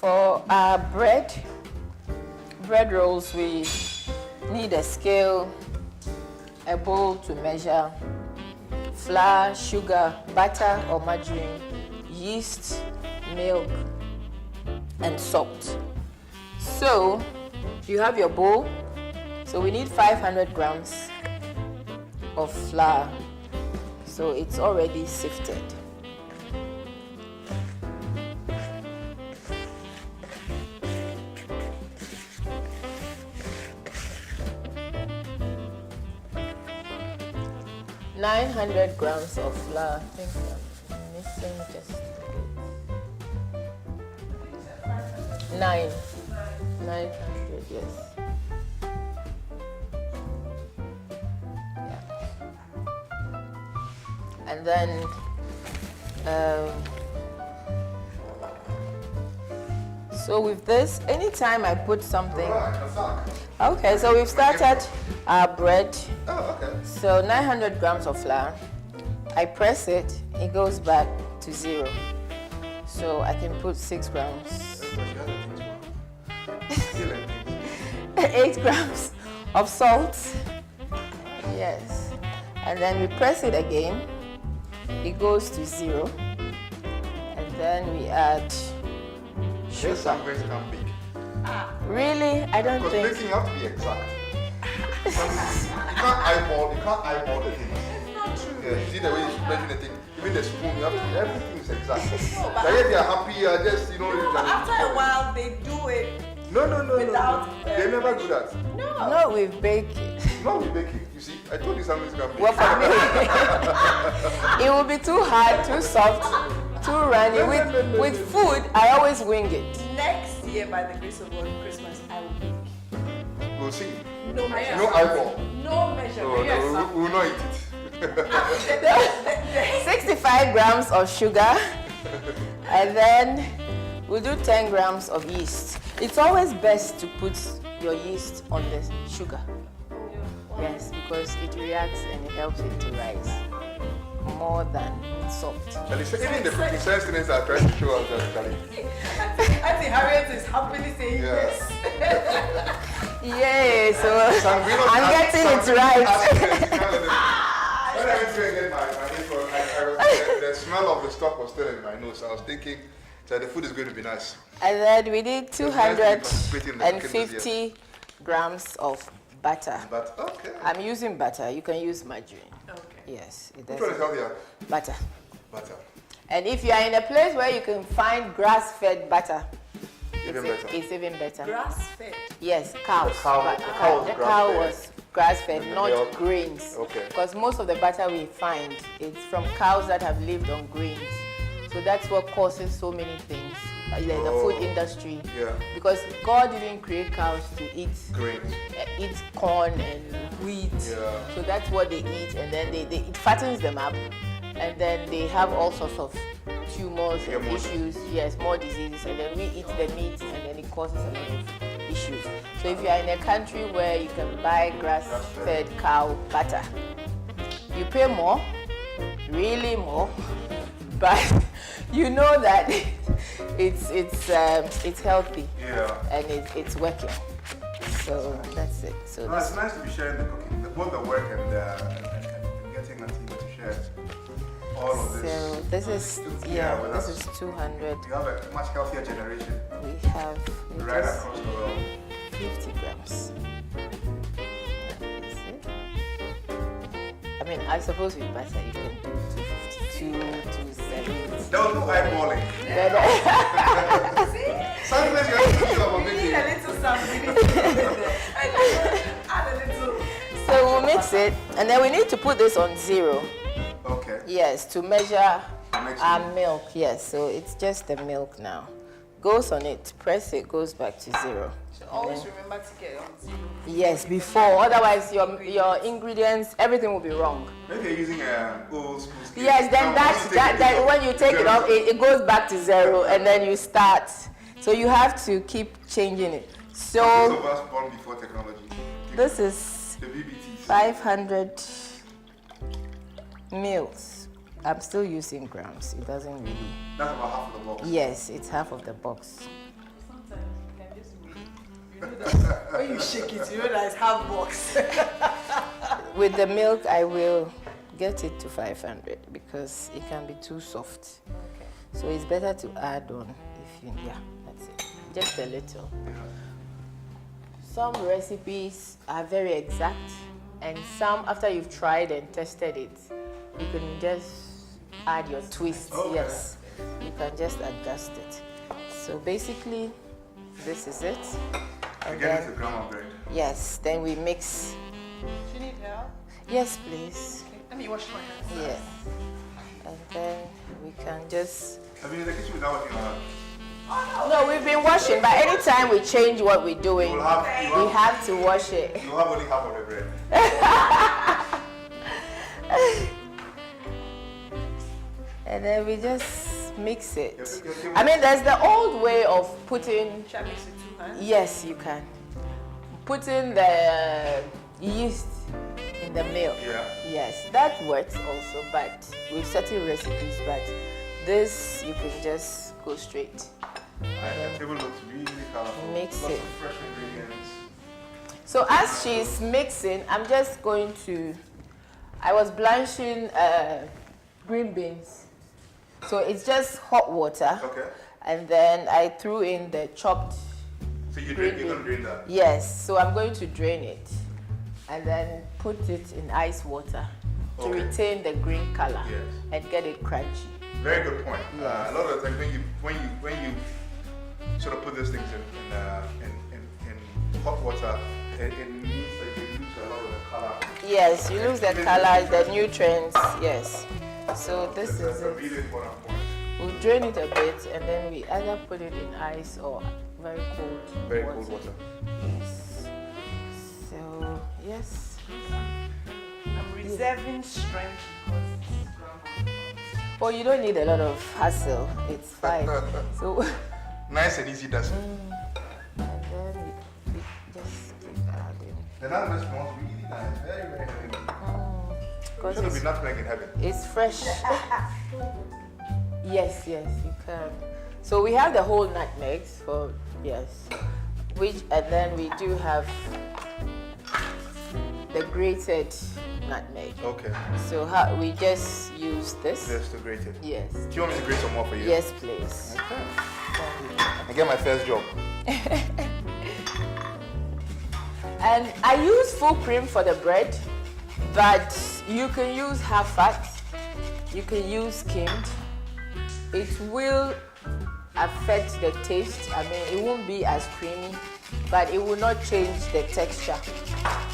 For our bread rolls, we need a scale, a bowl to measure flour, sugar, butter or margarine, yeast, milk, and salt. So you have your bowl. So we need 500 grams of flour. So it's already sifted. $900 grams of flour. I think I'm missing just a bit. 900, yes. Yeah. And then so with this, anytime I put something. Okay, so we've started our bread. Oh, okay. So 900 grams of flour. I press it, it goes back to 0. So I can put 6 grams. 8 grams of salt. Yes. And then we press it again. It goes to 0. And then we add sugar. Yes, I'm going to come big. Really? I don't think. Because baking you have to be exact. You can't eyeball the thing. It's not true. Yeah, you see the way you measure the thing. Even the spoon, you have to, everything is exact. But yet they are happy, just, But after a while, they do it. No. Without, They never do that. No, we bake it. No, we bake it. You see, I told you something's going to be. Well, for me, it will be too hard, too soft, too runny. With food, I always wing it. Next year, by the grace of God, Christmas, I will bake. We'll see. No measure. No eyeball. No measure. No, we will not eat it. 65 grams of sugar, and then we'll do 10 grams of yeast. It's always best to put your yeast on the sugar. Yes, because it reacts and it helps it to rise more than salt. And even the cooking science students are trying to show us that, Charlie. Auntie Harriet is happily saying yes. Yay, so I'm getting it right. When I went to get my info, the smell of the stock was still in my nose. I was thinking that the food is going to be nice. And then we did 250 grams of butter. But okay. I'm using butter. You can use margarine. Okay. Yes. It Which one is healthier? Butter. Butter. And if you are in a place where you can find grass-fed butter, Even better. It's even better. Grass-fed? Yes, cows. The cow was grass-fed, And the not milk. grains. Okay. Because most of the butter we find is from cows that have lived on grains. So that's what causes so many things the food industry. Yeah. Because God didn't create cows to eat Great. eat corn and wheat. Yeah. So that's what they eat, and then it fattens them up, and then they have all sorts of tumors and more issues. Yes, more diseases, and then we eat the meat, and then it causes a lot of issues. So if you are in a country where you can buy grass-fed cow butter, you pay more, really more, but you know that it's healthy, and it's working. So that's it. So no, it's nice to be sharing the cooking, both the work and getting Auntie to share all of this. So this is this is 200. You have a much healthier generation. We have Right just across the world. 50 grams. That's it. I mean, I suppose with butter you can do 252, 270. There was no eyeballing. But, Sometimes you have to do about We need making. a little something. Add a little. so we'll mix it, and then we need to put this on 0. Okay. Yes, to measure Mix our it. milk. Yes, so it's just the milk now. Goes on it, press it, goes back to 0. So always remember to get on 0. Yes, before. Otherwise, your ingredients, everything will be wrong. Maybe you're using an old school scale. Yes, then Now, that when you take it off, it goes back to 0, and then you start. So you have to keep changing it. Those So of us born before technology. this is The BBTs. 500 mils. I'm still using grams. It doesn't really. That's about half of the box. Yes, it's half of the box. Sometimes you can just wait. You know that when you shake it, you know that it's half box. With the milk, I will get it to 500 because it can be too soft. Okay. So it's better to add on if you, that's it. Just a little. Some recipes are very exact, and some, after you've tried and tested it, you can just add your twist. Okay. Yes, you can just adjust it. So basically, this is it. And Again, it's a then, gram of bread. yes, then we mix. Do you need help? Yes, please. Okay. Let me wash my hands. Yes. And then we can just. I've been in the kitchen without working on No, we've been washing, but anytime we change what we're doing, You will we have to wash it. You have only half of the bread. And then we just mix it. Yes. I mean, there's the old way of putting, Should I mix with 2 hands? yes, you can. Putting the yeast in the milk. Yeah. Yes, that works also, but with certain recipes, but this you can just go straight. The table looks really colorful. Mix Lots it. of fresh ingredients. So as she's mixing, I'm just going to, I was blanching green beans. So it's just hot water. Okay. And then I threw in the chopped, So you're Green going to drain that? yes, so I'm going to drain it and then put it in ice water to Okay. retain the green color Yes. and get it crunchy. Very good point. Yes. A lot of the times when you sort of put these things in hot water, it means that you lose a lot of the color. Yes, you lose the color, the nutrients, yes. So this That's is a it. really important point. We'll drain it a bit and then we either put it in ice or very cold Very water. cold water. Yes. So, yes. I'm reserving strength because grandma. Oh, you don't need a lot of hassle. It's fine. So, Nice and easy, does it? and then we just keep adding. The nutmeg smells really nice. Very, very heavy. Because It's going to be nutmeg in heaven. it's fresh. Yes, yes, you can. So we have the whole nutmegs for, yes. And then we do have the grated nutmeg. Okay. So we just use this. Just to grate it. Yes. Do you want me to grate some more for you? Yes, please. Okay. Then I get my first job. And I use full cream for the bread, but you can use half fat, you can use skimmed. It will affect the taste. I mean, it won't be as creamy, but it will not change the texture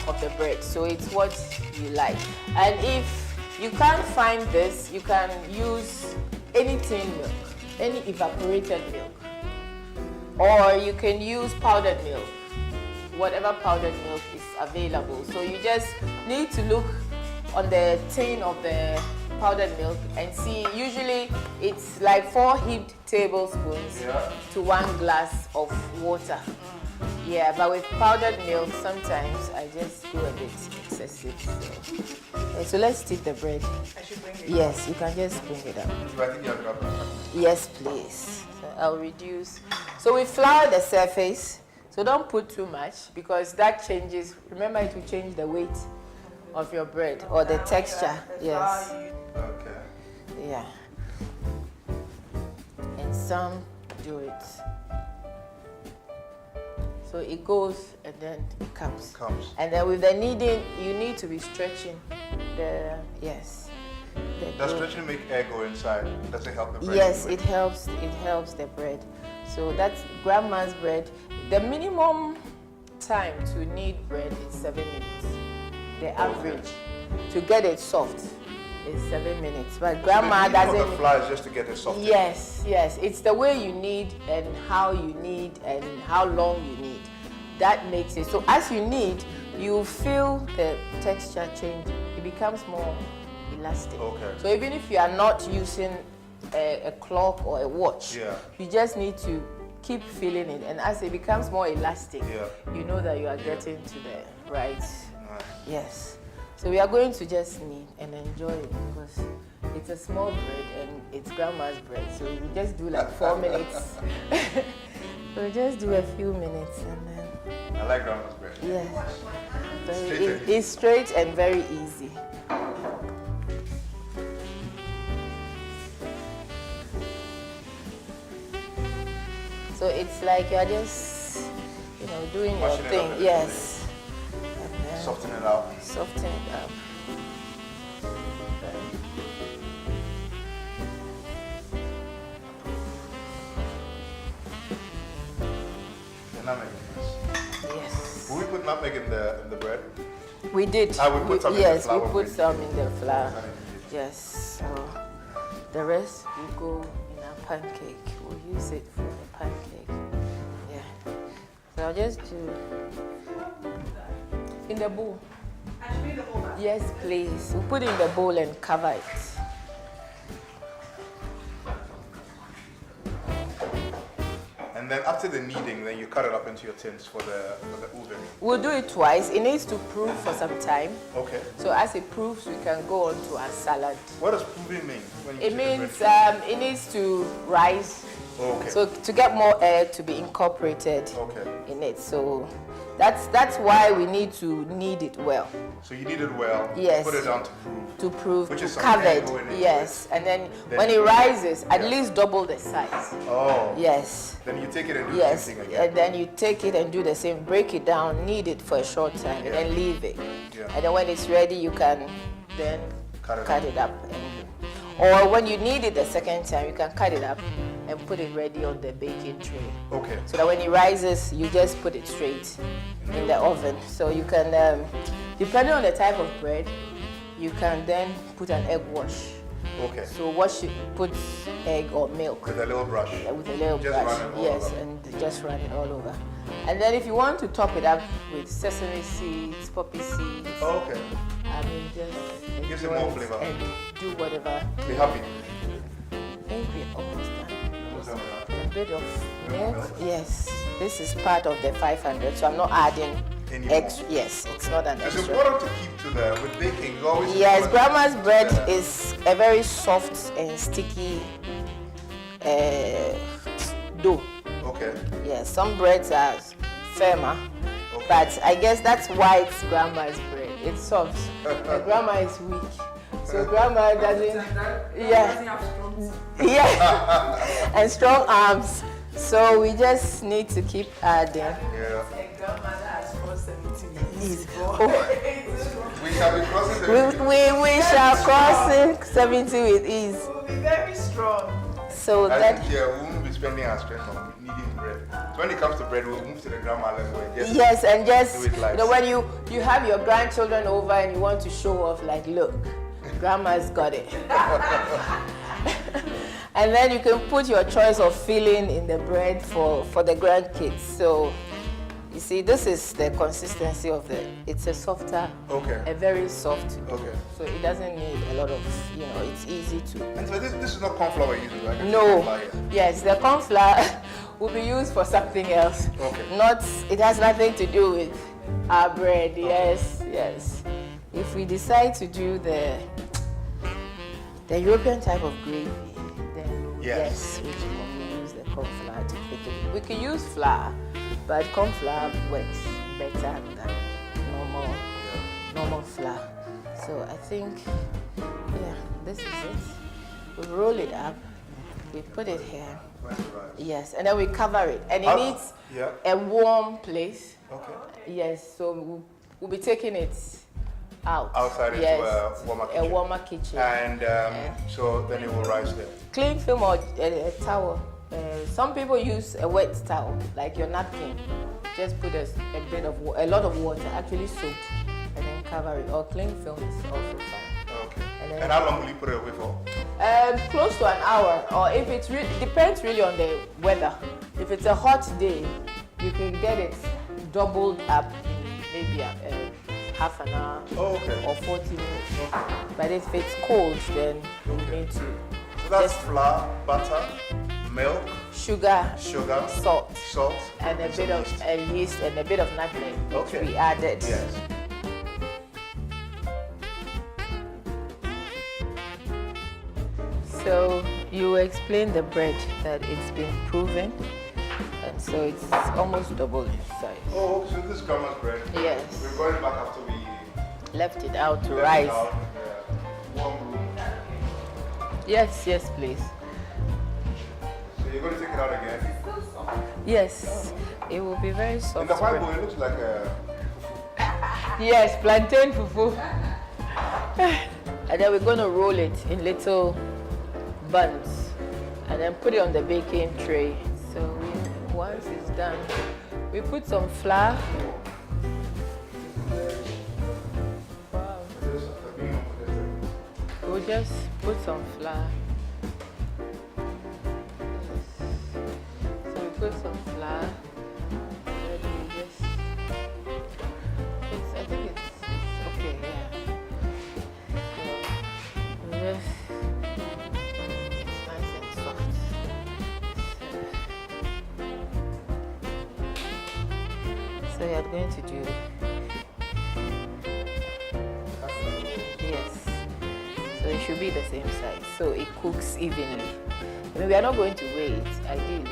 of the bread. So it's what you like. And if you can't find this, you can use any tin milk, any evaporated milk. or you can use powdered milk, whatever powdered milk is available. So you just need to look on the tin of the powdered milk and see, usually it's like 4 heaped tablespoons to 1 glass of water. Yeah, but with powdered milk, sometimes I just go a bit excessive. So let's stick the bread. I should bring it. Yes, you can just bring it up. I think you have got that. Yes, please. So I'll reduce. So we flour the surface. So don't put too much because that changes. Remember, it will change the weight of your bread or the texture. Yes. Okay. Yeah. And some do it. So it goes and then it comes. And then with the kneading, you need to be stretching the, yes. Does stretching make air go inside? Does it help the bread? Yes, it helps the bread. So that's grandma's bread. The minimum time to knead bread is 7 minutes. The average to get it soft is 7 minutes. But grandma doesn't. The flour is just to get it soft. Yes, yes. It's the way you knead and how you knead and how long you knead. That makes it. So as you knead, you feel the texture change. It becomes more elastic. Okay. So even if you are not using a clock or a watch, you just need to keep feeling it. And as it becomes more elastic, you know that you are getting to the right. Yes. So we are going to just knead and enjoy it because it's a small bread and it's grandma's bread. So we just do like 4 minutes. So just do a few minutes and then. I like grandma's bread. Yes. It's straight and very easy. So it's like you're just, doing your thing. Yes. Soften it out. Soften it up. Nutmeg. Yes. Will we put nutmeg in the bread? We did. We put some in the yes, flour. we put some in the flour. Yes. So the rest will go in our pancake. We'll use it for the pancake. Yeah. So I'll just do in the bowl. Yes, please. We'll put it in the bowl and cover it. And then after the kneading, then you cut it up into your tins for the oven. We'll do it twice. It needs to proof for some time. Okay. So as it proofs, we can go on to our salad. What does proving mean? It means it needs to rise. Okay. So to get more air to be incorporated in it. So that's why we need to knead it well. So you knead it well. Yes. Put it down to proof. To proof. Which is covered. Yes. And then when it rises, at least double the size. Oh. Yes. Then you take it and do the same thing again. And then you take it and do the same. Break it down, knead it for a short time, and then leave it. Yeah. And then when it's ready, you can then cut it up. Or when you knead it the second time, you can cut it up and put it ready on the baking tray. Okay. So that when it rises, you just put it straight in the oven. So you can, depending on the type of bread, you can then put an egg wash. Okay. So wash it, put egg or milk. With a little brush. With a little just brush. Run it all yes, over. and just run it all over. And then if you want to top it up with sesame seeds, poppy seeds. Oh, okay. I mean, just gives it more flavor. And do whatever. Be happy. I think we're almost done. Almost done. A bit of milk. Yes. This is part of the 500, so I'm not adding extra. Yes, it's not an extra. It's important to keep to the, with baking, it's always yes, grandma's bread is a very soft and sticky dough. Okay. Yes, some breads are firmer, but I guess that's why it's grandma's bread. It's soft. The grandma is weak. So grandma doesn't, and strong arms. So we just need to keep adding. Yeah. Grandmother has crossed 70. We shall be crossing the we shall cross 70 with ease. We'll be very strong. So I that think we won't be spending our strength on kneading bread. So when it comes to bread, we'll move to the grandma level. Yes, and just do it like when you have your grandchildren over and you want to show off, like, look, grandma's got it. And then you can put your choice of filling in the bread for the grandkids. So you see, this is the consistency of it's a softer, a very soft dough. So it doesn't need a lot of, it's easy to. And so this is not corn flour used, right? No. Yes, the corn flour will be used for something else. It has nothing to do with our bread. Yes. If we decide to do the European type of gravy, then yes, we can use the corn flour to pick it. We can use flour, but corn flour works better than normal flour. So I think, this is it. We roll it up, we put it here. Yes, and then we cover it. And it needs a warm place. Yes, so we'll be taking it outside into a warmer kitchen. And so then it will rise there. Clean film or a towel. Some people use a wet towel, like your napkin. Just put a lot of water, actually soaked, and then cover it. Or clean film is also fine. And how long will you put it away for? Close to an hour, or if it depends really on the weather. If it's a hot day, you can get it doubled up, maybe half an hour or 40 minutes. But if it's cold, then you need to. So that's flour, butter, milk, sugar, salt, and a bit of yeast and a bit of nutmeg, which we added. Yes. So you explained the bread that it's been proven, and so it's almost double in size. Oh, so this is grandma's bread. Yes. We brought it back after we left it out to rise. Warm room. Yes, please. So you're going to take it out again? Yes, it will be very soft. In the white bowl, it looks like a yes, plantain fufu. And then we're going to roll it in little buns and then put it on the baking tray. So once it's done, we put some flour. Wow. We'll just put some flour. So we put some flour. And then we just, I think it's okay, So we just, it's nice and soft. So you're going to do, yes. So it should be the same size, so it cooks evenly. I mean, we are not going to weigh it, ideally.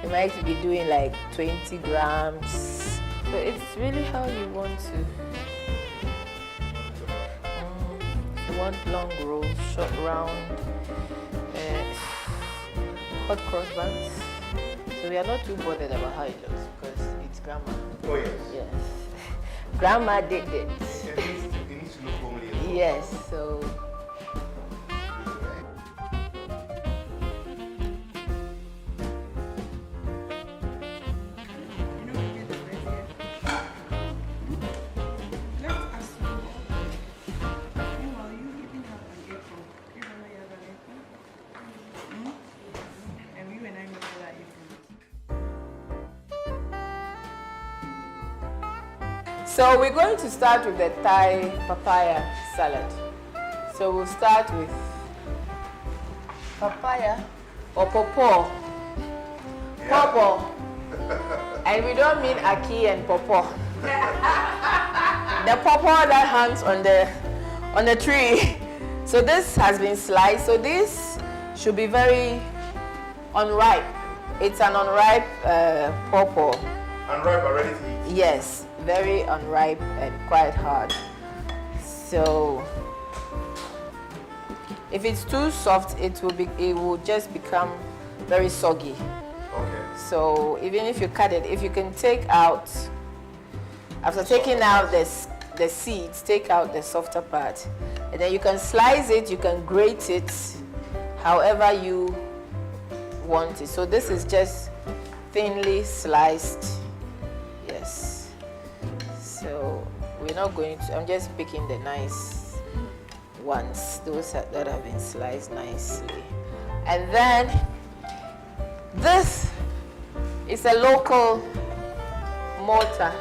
You might be doing like 20 grams. So it's really how you want to. You want long rolls, short round, hot cross buns. So we are not too bothered about how it looks because it's grandma. Oh yes. Yes. Grandma did it. It needs to look homely as well. Yes, so. So we're going to start with the Thai papaya salad. So we'll start with papaya or pawpaw. Pawpaw. And we don't mean aki and pawpaw. The pawpaw that hangs on the tree. So this has been sliced. So this should be very unripe. It's an unripe pawpaw. Unripe but ready to eat. Yes, very unripe and quite hard. So if it's too soft, it will just become very soggy. Okay. So even if you cut it, if you can take out, after taking out the seeds, take out the softer part, and then you can slice it, you can grate it, however you want it. So this is just thinly sliced. Yes. So we're not going to, I'm just picking the nice ones, those that have been sliced nicely. And then this is a local mortar.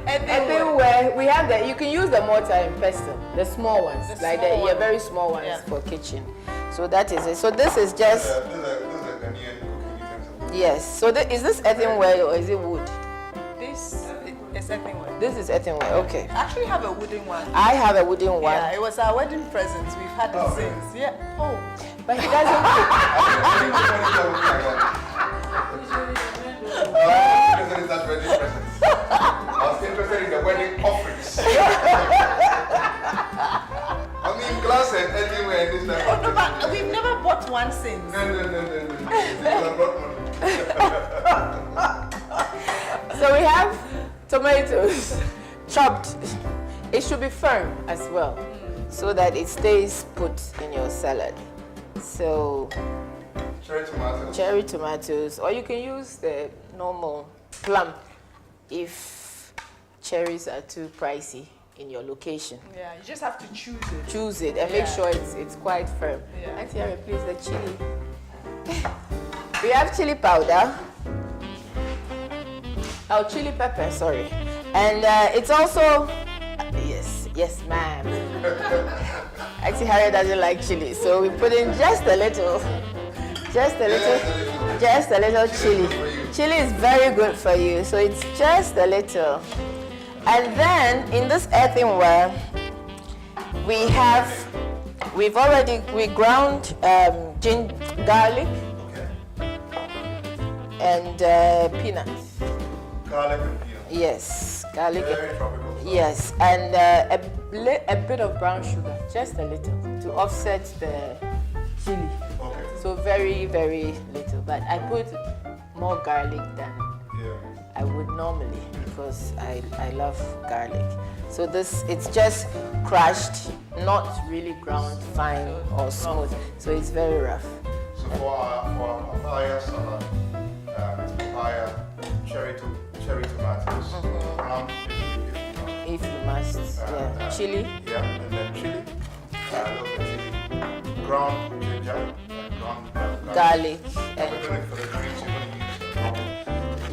Everywhere we have that, you can use the mortar in pesto, the small ones, very small ones for kitchen. So that is it. So this is just. This is a Ghanaian cooking utensil. Yes. So is this earthenware or is it wood? This is earthenware. This is earthenware. Okay. I actually have a wooden one. I have a wooden one. Yeah, it was our wedding present. We've had it since. Yeah. Oh. But he doesn't cook. I was interested in the wedding offerings. I mean, glass and everywhere in this time. Oh, no, but we've never bought one since. No. So we have tomatoes chopped. It should be firm as well, so that it stays put in your salad. So cherry tomatoes, or you can use the normal plum if cherries are too pricey in your location. Yeah, you just have to choose it. Choose it and make sure it's quite firm. Yeah. Auntie, I replace the chili. We have chili powder. Oh, chili pepper, sorry. And it's also, yes ma'am. Actually, Harry doesn't like chili, so we put in just a little chili. Chili is very good for you, so it's just a little. And then in this earthenware, we ground garlic and peanuts. Garlic and peanuts. Yes, garlic. Very tropical stuff. Yes, and a bit of brown sugar, just a little, to offset the chili. Okay. So very, very little. But I put more garlic than I would normally because I love garlic. So it's just crushed, not really ground fine or smooth. So it's very rough. So for our papaya salad, it's papaya, cherry tomatoes, plum If you must, chili. Yeah, and then chili, a little bit chili, ground ginger, ground Garlic. For the greens, you're going to use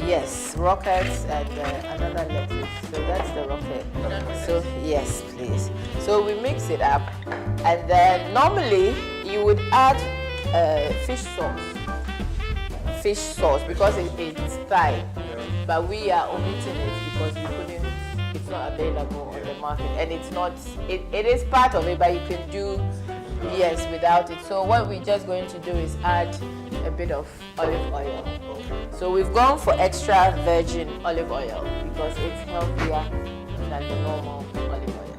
Yes, rockets and another lettuce. So that's the rocket. So yes, please. So we mix it up, and then normally you would add fish sauce because it's Thai, but we are omitting it because it's not available on the market, and it's not. It is part of it, but you can do without it. So what we're just going to do is add a bit of olive oil. So we've gone for extra virgin olive oil because it's healthier than the normal olive oil.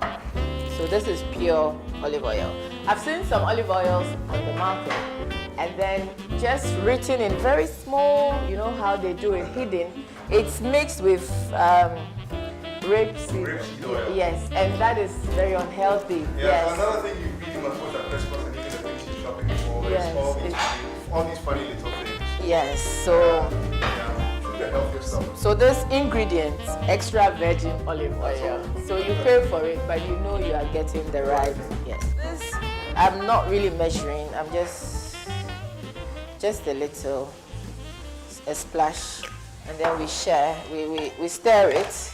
So this is pure olive oil. I've seen some olive oils on the market and then just written in very small, you know how they do it, hidden. It's mixed with rapeseed oil. Yes, and that is very unhealthy. Yeah, so another thing you really must watch at Christmas and even the things you're shopping for is all these funny little things. Yes, so the healthier stuff. So this ingredients, extra virgin olive oil. So you pay for it, but you know you are getting the right. Yes. This I'm not really measuring. I'm just a little, a splash, and then we share. We stir it.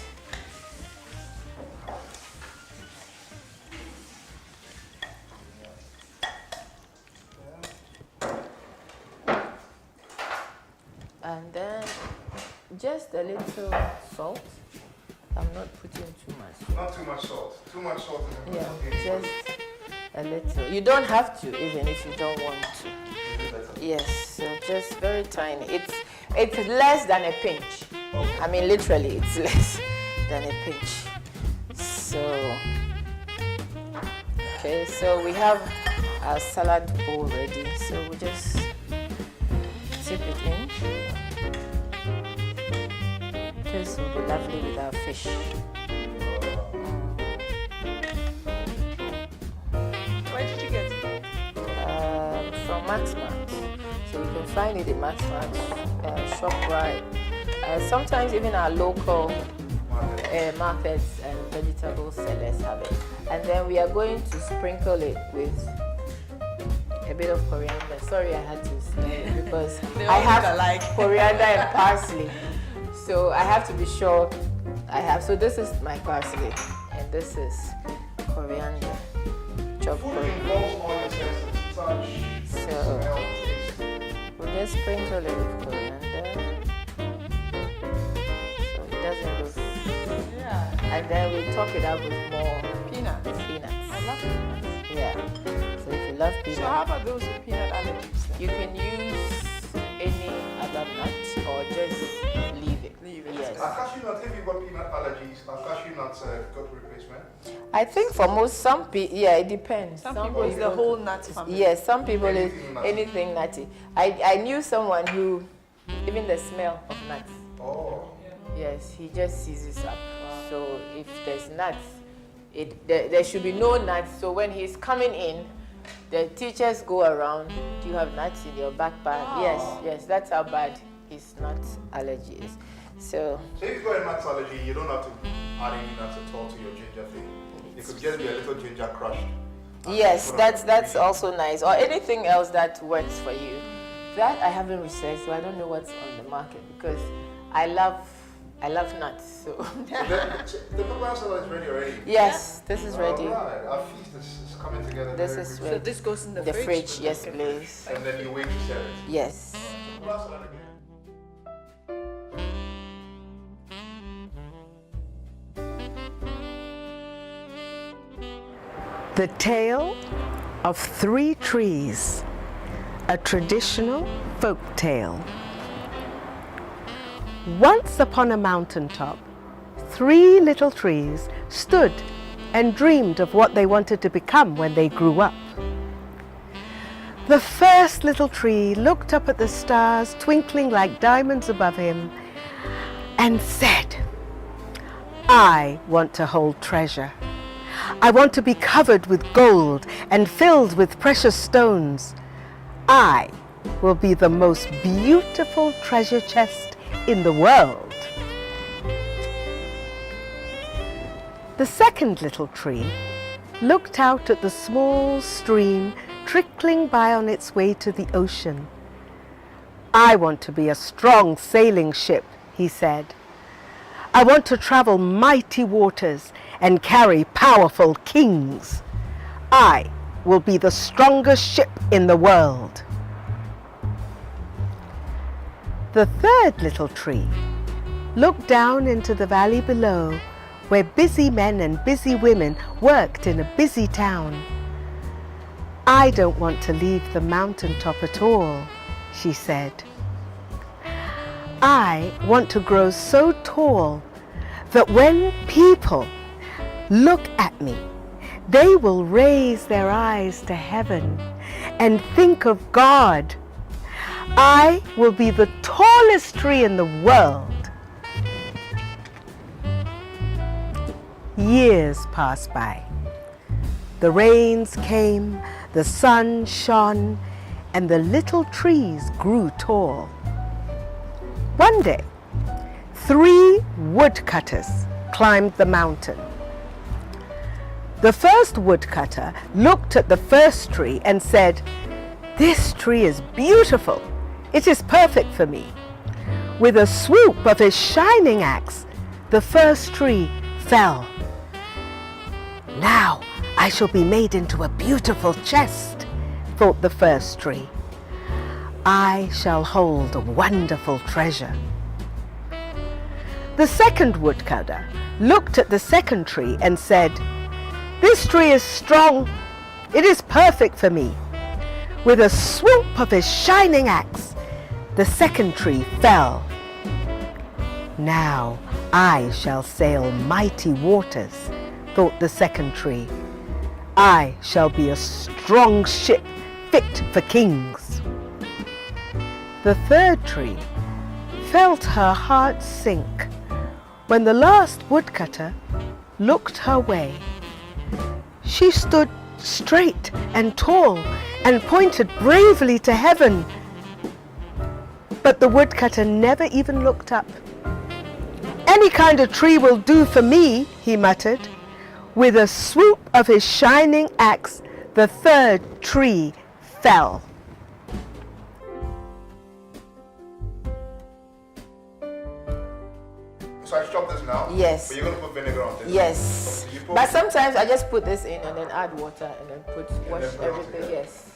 And then just a little salt. I'm not putting too much. Not too much salt. Too much salt in the just a little. You don't have to, even if you don't want to. Yes, so just very tiny. It's less than a pinch. Okay. I mean, literally, it's less than a pinch. So, okay, so we have our salad bowl ready. So we just tip it in. This will be lovely with our fish. Where did you get it? From Maxmart. So you can find it in Maxmart, ShopRite. Sometimes even our local markets and vegetable sellers have it. And then we are going to sprinkle it with a bit of coriander. Sorry, I had to smell it because They I all have look alike. coriander and parsley. So I have to be sure I have. So this is my parsley and this is coriander. Chopped Food coriander. involves all your senses. Touch, So smell, taste. we'll just sprinkle a little coriander. So it doesn't look. Yeah. And then we top it up with more Peanuts. peanuts. I love peanuts. Yeah. So if you love So peanuts, how about those with peanut allergies? you can use any other nut or just leave it. Leave it. Yes. Are cashew nuts, if you've got peanut allergies, are cashew nuts good replacement? I think for most, some people, yeah, it depends. Some people it's the whole nut family. Yes, some people is Anything nutty. anything nutty. I knew someone who, even the smell of nuts, Oh. yes, he just seizes up. So if there's nuts, there should be no nuts. So when he's coming in, the teachers go around. Do you have nuts in your backpack? Yes, that's how bad his nut allergy is. So So if you've got a nut allergy, you don't have to add any nuts at all to your ginger thing. It could just be a little ginger crushed. yes, that's also nice. Or anything else that works for you. That I haven't researched, so I don't know what's on the market because I love nuts. So The papaya salad is ready already. yes, this is ready. Alright, our feast is coming together. This very is quickly. So ready. this goes in the The fridge? fridge, yes, Okay. please. And then you wait to serve it. Yes. Papaya salad again. The Tale of Three Trees, a traditional folk tale. Once upon a mountaintop, three little trees stood and dreamed of what they wanted to become when they grew up. The first little tree looked up at the stars twinkling like diamonds above him and said, "I want to hold treasure. I want to be covered with gold and filled with precious stones. I will be the most beautiful treasure chest in the world." The second little tree looked out at the small stream trickling by on its way to the ocean. "I want to be a strong sailing ship," he said. "I want to travel mighty waters and carry powerful kings. I will be the strongest ship in the world." The third little tree looked down into the valley below, where busy men and busy women worked in a busy town. "I don't want to leave the mountaintop at all," she said. "I want to grow so tall that when people look at me, they will raise their eyes to heaven and think of God. I will be the tallest tree in the world." Years passed by. The rains came, the sun shone, and the little trees grew tall. One day, 3 woodcutters climbed the mountain. The first woodcutter looked at the first tree and said, "This tree is beautiful. It is perfect for me." With a swoop of his shining axe, the first tree fell. "Now I shall be made into a beautiful chest," thought the first tree. "I shall hold a wonderful treasure." The second woodcutter looked at the second tree and said, "This tree is strong. It is perfect for me." With a swoop of his shining axe, the second tree fell. "Now I shall sail mighty waters," thought the second tree. "I shall be a strong ship fit for kings." The third tree felt her heart sink when the last woodcutter looked her way. She stood straight and tall and pointed bravely to heaven. But the woodcutter never even looked up. "Any kind of tree will do for me," he muttered. With a swoop of his shining axe, the third tree fell. So I chop this now? Yes. But you're going to put vinegar on this? Yes. So you put- But sometimes I just put this in and then add water and then wash then put it all everything. together. Yes.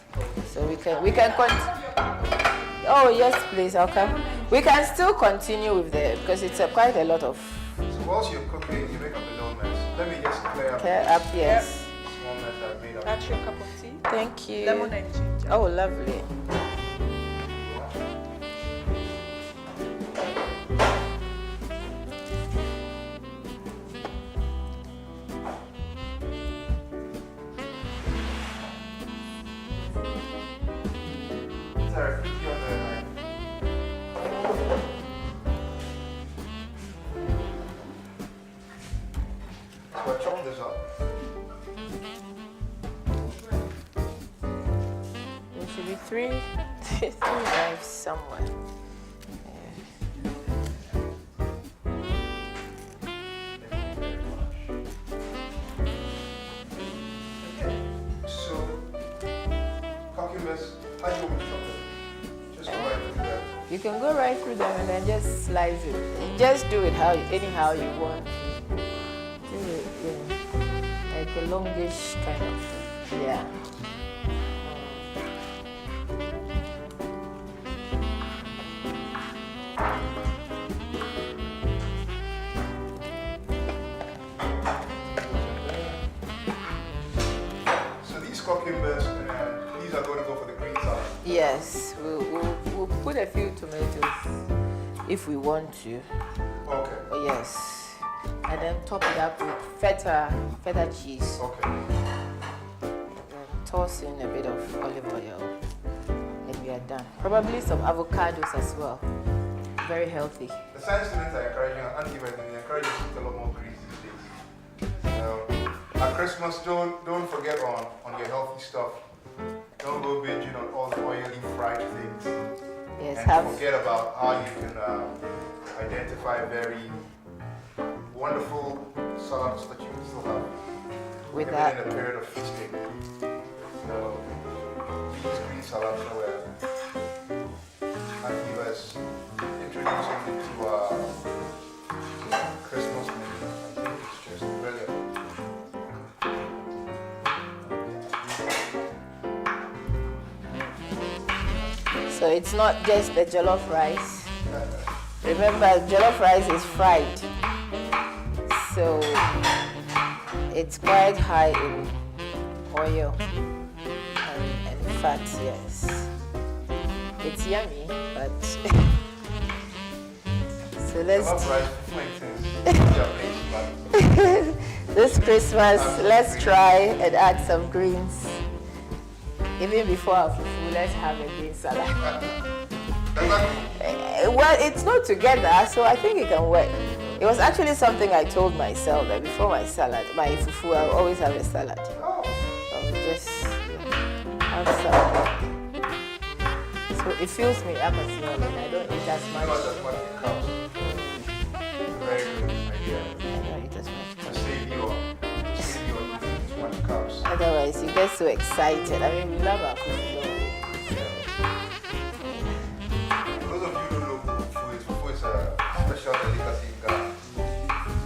So we can Oh yes, please. I'll come. We can still continue with because it's quite a lot of So whilst you're cooking, you make up a little mess. Let me just clear up care up. Yes. small mess I've made up. That's your cup of tea. Thank you. Lemon and ginger. Oh, lovely. Sorry, put you on the line. So I chop this up. There should be three knives somewhere. So, cucumbers, how do you want me to chop them? Just go right through that. You can go right through them and then just slice it. Just do it anyhow you want. Do it, yeah. Like a longish kind of, yeah. So these cucumbers, these are going to go for the green salad. Yes, we'll put a few tomatoes if we want to. Okay. Oh, yes. And then top it up with feta cheese. Okay. And toss in a bit of olive oil. And we are done. Probably some avocados as well. Very healthy. The science students are encouraging, anti-vitamin, they encourage us to eat a lot more greens these days. So, at Christmas, don't forget on your healthy stuff. Don't go binging on all the oily fried things. Yes, And forget about how you can identify very wonderful salads that you can still have. with even that. in a period of feasting. So these green salads were Auntie was introducing me to Christmas menu. I think it's just brilliant. So it's not just the jollof rice. Remember, jollof rice is fried. So it's quite high in oil and fat, yes. It's yummy, but so let's Jollof rice, plain things. this Christmas let's try and add some greens. Even before our fufu, let's have a green salad. Well, it's not together, so I think it can work. It was actually something I told myself that before my fufu, I'll always have a salad. Oh, So just have some. So it fills me up as well, and I don't eat as not much. as much carbs. Very good idea. I don't eat as much. To save you too much carbs. Otherwise, you get so excited. I mean, we love our fufu. For those of you who don't know fufu is a special delicacy in Ghana.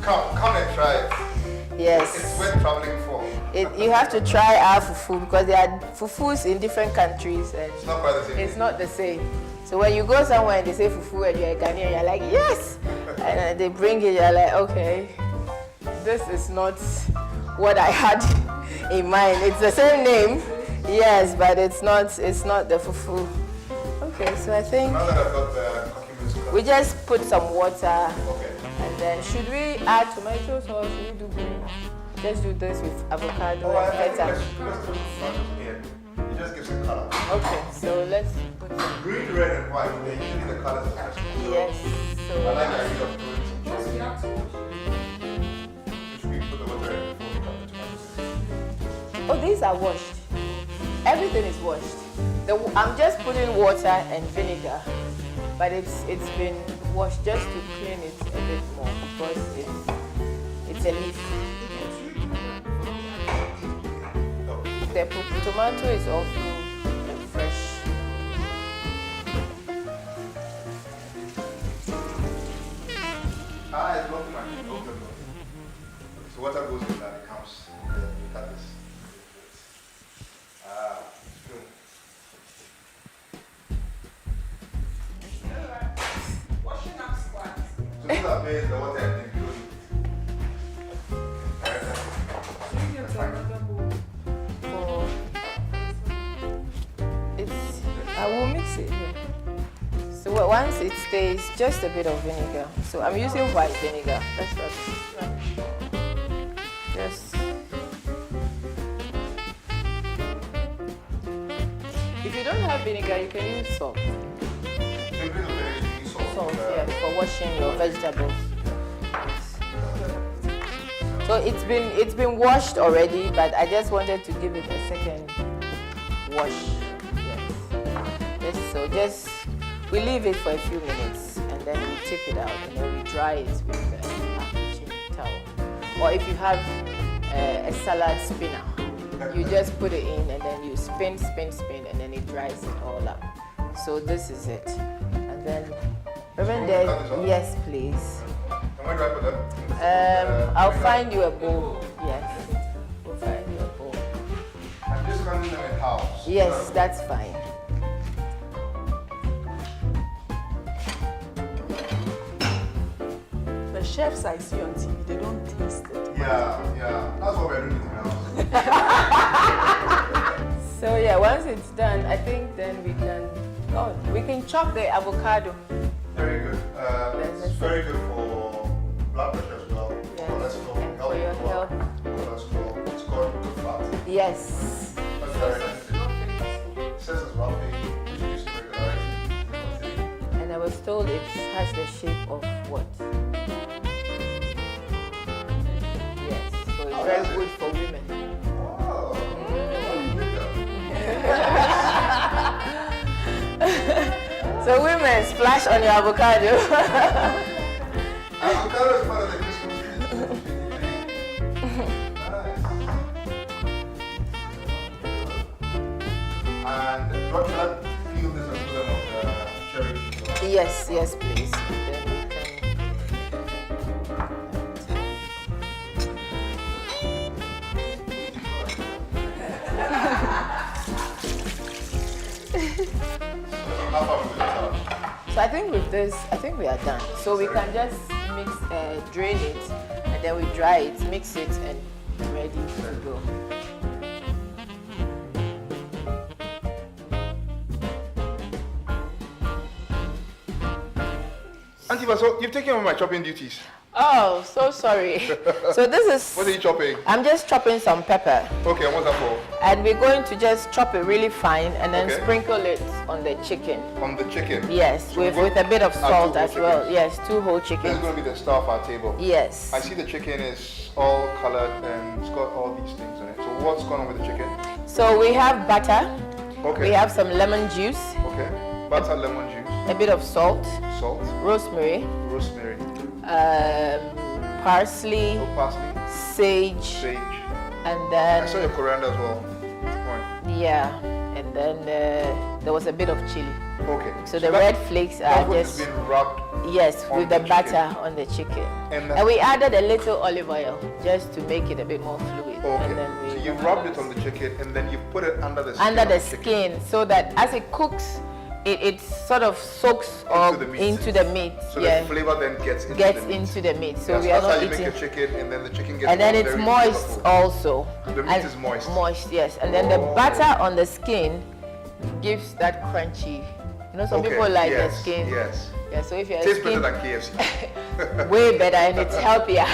Come and try it. It's Yes. worth traveling for. You have to try our fufu because there are fufus in different countries and It's not quite the same. it's not the same. So when you go somewhere and they say fufu and you're a Ghanaian, you're like, yes! And then they bring it, you're like, okay, this is not what I had in mind. It's the same name, yes, but it's not the fufu. Okay, so I think Now that I've got the documents covered. we just put some water Okay. and then should we add tomatoes or should we do green? Just do this with avocado Oh, I and think feta. let's do tomatoes here. It just gives it color. Okay, so let's put some. Green, red, and white, they're usually the colors of Christmas. So Yes. I So like the idea of doing some choices. Should we put the water in before we cut the tomatoes? oh, these are washed. Everything is washed. I'm just putting water and vinegar, but it's been washed just to clean it a bit more because it's a leaf. No. The tomato is also Ah, it's blocking my hand. Okay. So water goes in that, it comes. You cut this. Ah, good. Washing up squats. So these are made the water and then you don't need it. For it's, I will mix it here. So once it stays, just a bit of vinegar. So I'm using white vinegar. That's rubbish. Just. If you don't have vinegar, you can use salt. Salt, yeah, for washing your vegetables. So it's been washed already, but I just wanted to give it a second wash. Yes. So we leave it for a few minutes and then we tip it out and then we dry it with a kitchen towel. Or if you have a salad spinner, you just put it in and then you spin and then it dries it all up. So this is it. And then, yes please. And where do I put them? I'll find you a bowl. Yes, we'll find you a bowl. I'm just running them in house. Yes, that's fine. The chefs I see on TV, they don't taste it. Yeah. That's what we're doing in the house. So yeah, once it's done, I think then we can chop the avocado. Very good. It's very good for blood pressure as well. Yes. Cholesterol, And for your health. Cholesterol. It's got good fat. Yes. That's very nice. It says it's roughly introducing regularity. And I was told it has the shape of what? Yes. So it's very good for women. Wow. So women, splash on your avocado. Avocado is part of the Christmas tree. Nice. And should I peel this and put them on the cherry? Yes, please. Then we can. How far will it start? So I think with this, we are done. So we can just drain it, and then we dry it, mix it, and ready to go. Auntie, so you've taken over my chopping duties. Oh, so sorry. So this is. What are you chopping? I'm just chopping some pepper. Okay, and what's that for? And we're going to just chop it really fine and then Okay. sprinkle it on the chicken. On the chicken? Yes, So with what- a bit of salt two as whole well. chickens. Yes, 2 whole This is chickens. going to be the star of our table. Yes. I see the chicken is all colored and it's got all these things on it. So what's going on with the chicken? So we have butter. Okay. We have some lemon juice, Okay. Butter, lemon juice, a bit of salt, salt, rosemary, rosemary, parsley, parsley, sage, sage. and I saw then your coriander as well. Fine. yeah, and then there was a bit of chili. Okay. So the that- red flakes are that one has just been wrapped. yes on with the the butter chicken. on the chicken, And and we added a little olive oil just to make it a bit more fluid. Okay. And then we So you rubbed it on the chicken and then you put it under the skin. under of the chicken. skin so that as it cooks, it sort of soaks up the meat. into the meat. So yeah, the flavor then gets into gets the meat. into the meat. So Yes, we are that's how not you eating. make your chicken and then the chicken gets And then all it's very moist flavorful. also. The meat And is moist. Moist, yes. And then the Oh. butter on the skin gives that crunchy. You know, some Okay, people like yes, the skin. Yes. Yeah, so if you're Tastes skin, better than KFC. way better and it's healthier.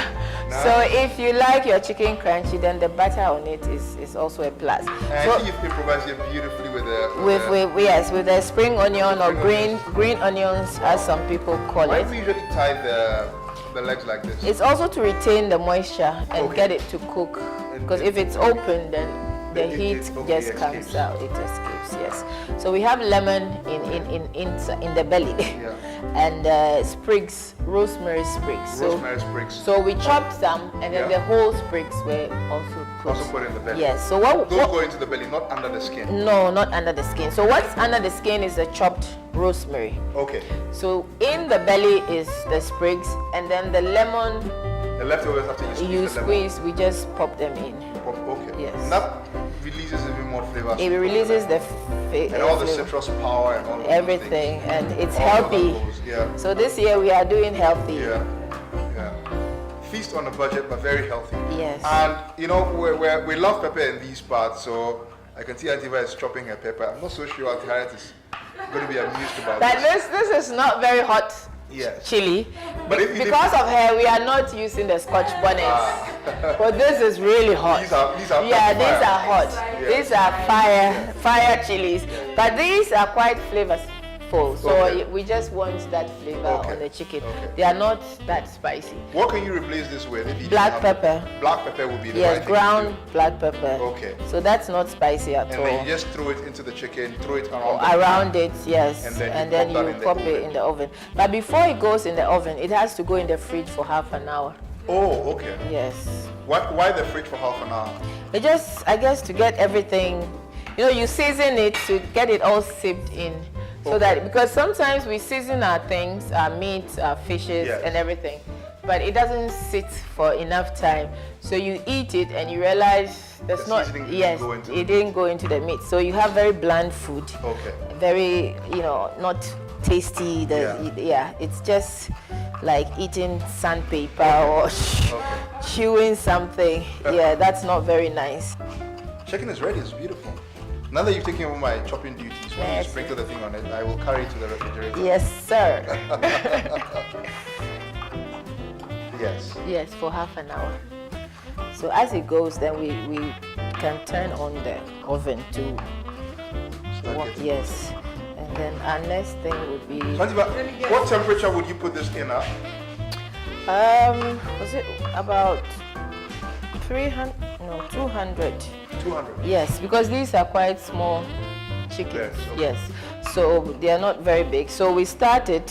Nice. So if you like your chicken crunchy, then the butter on it is also a plus. And I So think you've improvised it beautifully with the... with the spring onion or green onions, as some people call Why it. do we usually tie the legs like this? It's also to retain the moisture and Okay. get it to cook. And Because it- if it's open, then the heat just comes out. It escapes. Yes. So we have lemon in the belly, Yeah. and sprigs, rosemary sprigs. Rosemary sprigs. So we chopped some, and then Yeah. the whole sprigs were also put. Also put in the belly. Yes. So what? Those go into the belly, not under the skin. No, not under the skin. So what's under the skin is the chopped rosemary. Okay. So in the belly is the sprigs, and then the lemon The leftovers after you squeeze you the lemon. squeeze, we just pop them in. Okay. Yes. And that releases even more flavor. It releases the and all the flavor, citrus power and all of those everything, things. and it's All of healthy. that goes, yeah. So this year we are doing healthy. Yeah. Yeah. Feast on a budget, but very healthy. Yes. And you know, we love pepper in these parts, so I can see Auntie Eva is chopping her pepper. I'm not so sure Auntie Harriet is going to be amused about But this. this is not very hot Yes. chili. But if you Because of her, we are not using the Scotch bonnets. But this is really hot. These are Yeah, fire. these are hot. Yeah. These are fire chilies. But these are quite flavorful. So Okay. we just want that flavor Okay. on the chicken. Okay. They are not that spicy. What can you replace this with? If you Black didn't have- pepper. Black pepper would be the Yes, right thing to ground do. black pepper. Okay. So that's not spicy at And all. then you just throw it into the chicken, throw it around. the Around it, yes, And then you and then pop that you in the pop oven. it in the oven. But before it goes in the oven, it has to go in the fridge for half an hour. Oh, okay. Yes. Why the fridge for half an hour? It just, I guess, to get everything, you season it to get it all sipped in. So that, because sometimes we season our things, our meat, our fishes, Yes. and everything, but it doesn't sit for enough time. So you eat it and you realize there's The not, seasoning didn't yes, go into it didn't go into the meat. So you have very bland food. Okay. Very, not tasty. It's just like eating sandpaper or chewing something. Yeah, that's not very nice. Chicken is ready. It's beautiful. Now that you've taken over my chopping duties, when you Yes. sprinkle the thing on it, I will carry it to the refrigerator. Yes, sir. Yes. Yes, for half an hour. So as it goes, then we can turn on the oven to Start work. getting- Yes, and then our next thing would be Santiba, what temperature would you put this in at? was it about 300? No, 200. 200. Yes, because these are quite small chickens. Yes, okay. Yes, so they are not very big. So we started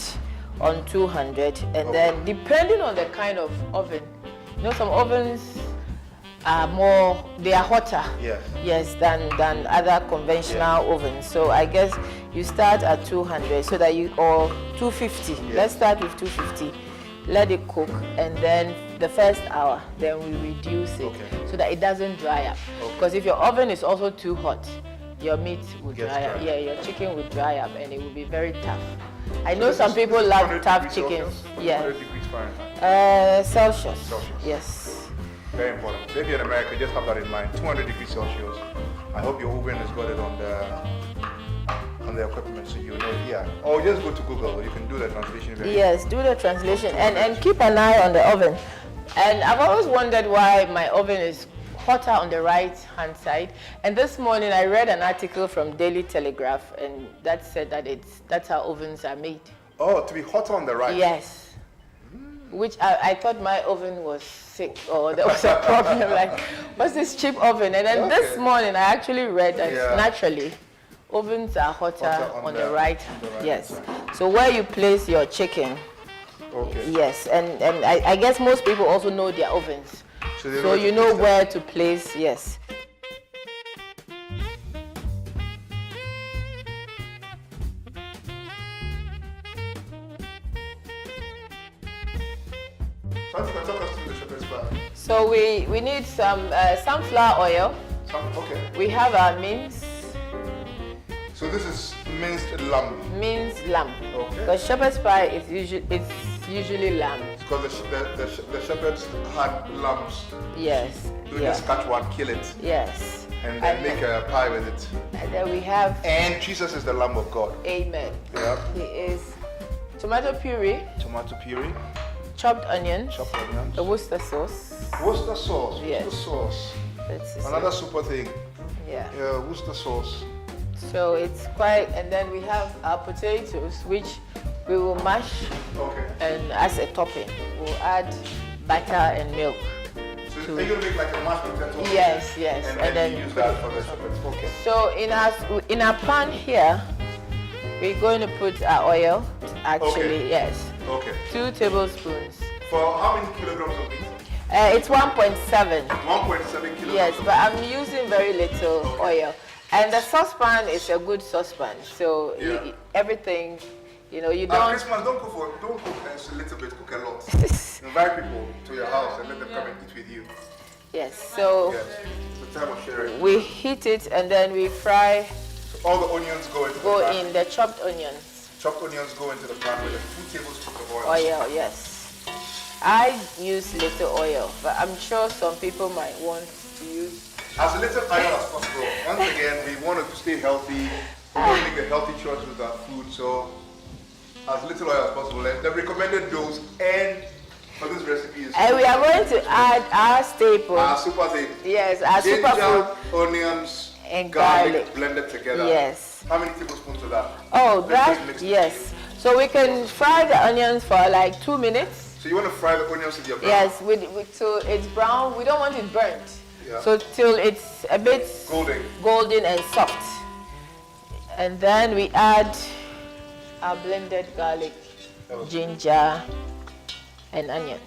on 200, and then depending on the kind of oven, some ovens are they are hotter. Yes. Yes, than other conventional ovens. So I guess you start at 200 so that or 250. Yes. Let's start with 250. Let it cook, and then the first hour, then we reduce it Okay. so that it doesn't dry up. Okay. Because if your oven is also too hot, your meat will Gets dry up. dry. Yeah, your chicken will dry up, and it will be very tough. I know some people love 100 tough degrees chickens. Celsius? Yeah. 100 degrees Fahrenheit. Celsius. Celsius. Yes. Very important. So if you're in America, just have that in mind. 200 degrees Celsius. I hope your oven has got it on the equipment, so you know. Yeah. Or just go to Google. You can do the translation. Yes, do the translation and keep an eye on the oven. And I've always wondered why my oven is hotter on the right hand side. And this morning I read an article from Daily Telegraph, and that said that that's how ovens are made. Oh, to be hotter on the right. Yes. Which I thought my oven was sick or there was a problem. Like, what's this cheap oven? And then this Okay. morning I actually read that Yeah. naturally ovens are hotter on the right. Yes. side. So where you place your chicken. Okay. Yes, and I guess most people also know their ovens. So they So know you to know place them. where to place, yes. So I think talk us through the shepherd's pie. So we need some sunflower oil. Okay. We have our minced So this is minced lamb. lamb. Okay. Because shepherd's pie is usually lamb. Because the shepherds had lambs. Yes. You just catch one, kill it, Yes. and then make a pie with it. And then we have And Jesus is the Lamb of God. amen. Yeah. He is tomato puree, Tomato puree, chopped onions, chopped onions, the Worcester sauce. Worcester sauce. Yes. Worcester sauce. That's it. Another super thing. Yeah. Yeah, Worcester sauce. So it's quite, and then we have our potatoes, which we will mash, Okay. and as a topping, we'll add butter and milk. So Are you gonna make like a mashed potato? Yes, yes. And then you use that for the shepherd's. Okay. So in our pan here, we're going to put our oil. Actually, Okay. yes. Okay. 2 tablespoons. For how many kilograms of meat? It's 1.7. 1.7 kilograms. Yes, but I'm using very little oil. And the saucepan is a good saucepan. So everything, you know, you don't. Christmas, don't cook a little bit, cook a lot. Invite people to your house and let them come and eat with you. Yes, so Yes. It's a time of sharing. we heat it and then we fry, So all the onions go into the pan. in the chopped onions. Chopped onions go into the pan with 2 tablespoons of oil. Oil, yes. I use little oil, but I'm sure some people might want to use. As little oil as possible. Once again, we want to stay healthy. We want to make a healthy choice with our food. So as little oil as possible. The recommended dose and for this recipe is And we are going to add our staple. our super food. Yes, our Ginger, superfood onions, and garlic garlic. blended together. Yes. How many tablespoons of that? Oh, Let's just that, mix it. yes. So we can fry the onions for like 2 minutes. So you want to fry the onions in your pan? Yes, till it's brown. We don't want it burnt. Yeah. So till it's a bit golden and soft. And then we add our blended garlic, ginger, and onion.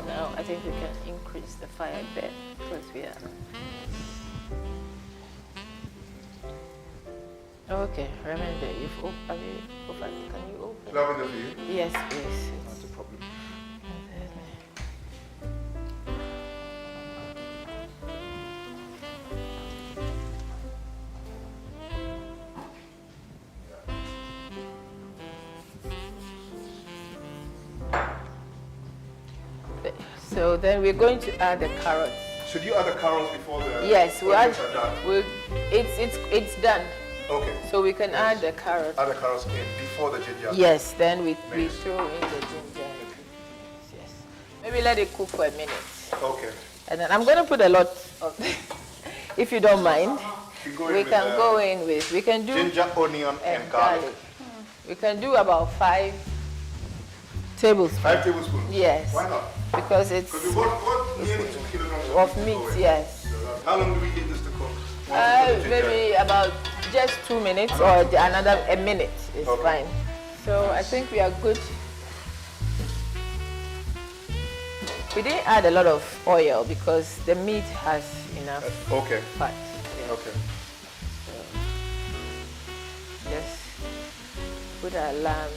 Now I think we can increase the fire a bit because we are. Okay, remember you've opened. Can you open? Lavender for you? Yes, please. That's a problem. So then we're going to add the carrots. Should you add the carrots before the Yes, we add. onions are done? It's done. Okay. So we can add the carrot. Add the carrots in before the ginger. Yes, then we Mix. throw in the ginger. Yes. Maybe let it cook for a minute. Okay. And then I'm going to put a lot of, if you don't mind, we can go in with, we can do ginger, onion, and garlic. We can do about 5 tablespoons. 5 tablespoons? Yes. Why not? Because it's Because we want nearly 2 kilograms of to meat, go in. yes. How long do we need this to cook? Once we put the ginger Maybe about just 2 minutes or another a minute is Okay. fine. So I think we are good. We didn't add a lot of oil because the meat has enough Okay. fat. Yes. Okay. Just put our lamb.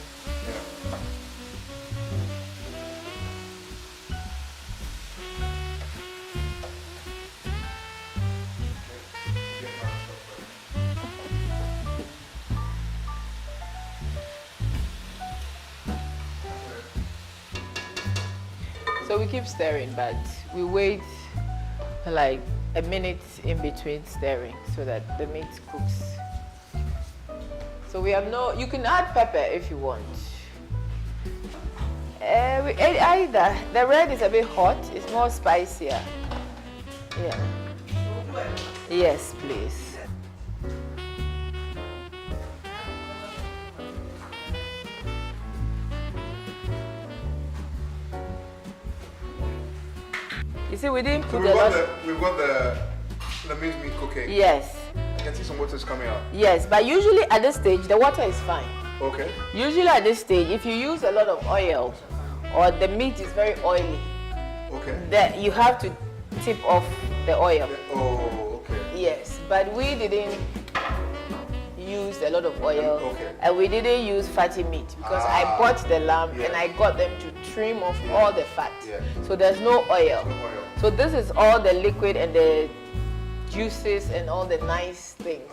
Yeah. So we keep stirring, but we wait like a minute in between stirring so that the meat cooks. So we have no, you can add pepper if you want. Either. The red is a bit hot, it's more spicier. Yeah. Yes, please. You see, we didn't So put we've a lot. got the minced meat cooking. Yes, I can see some water is coming out. yes, but usually at this stage, the water is fine. Okay. Usually at this stage, if you use a lot of oil or the meat is very oily, Okay. then you have to tip off the oil. Oh, okay. Yes, but we didn't use a lot of oil Okay. and we didn't use fatty meat because I bought the lamb and I got them to trim off all the fat. Yeah. So there's no oil. No oil. So this is all the liquid and the juices and all the nice things.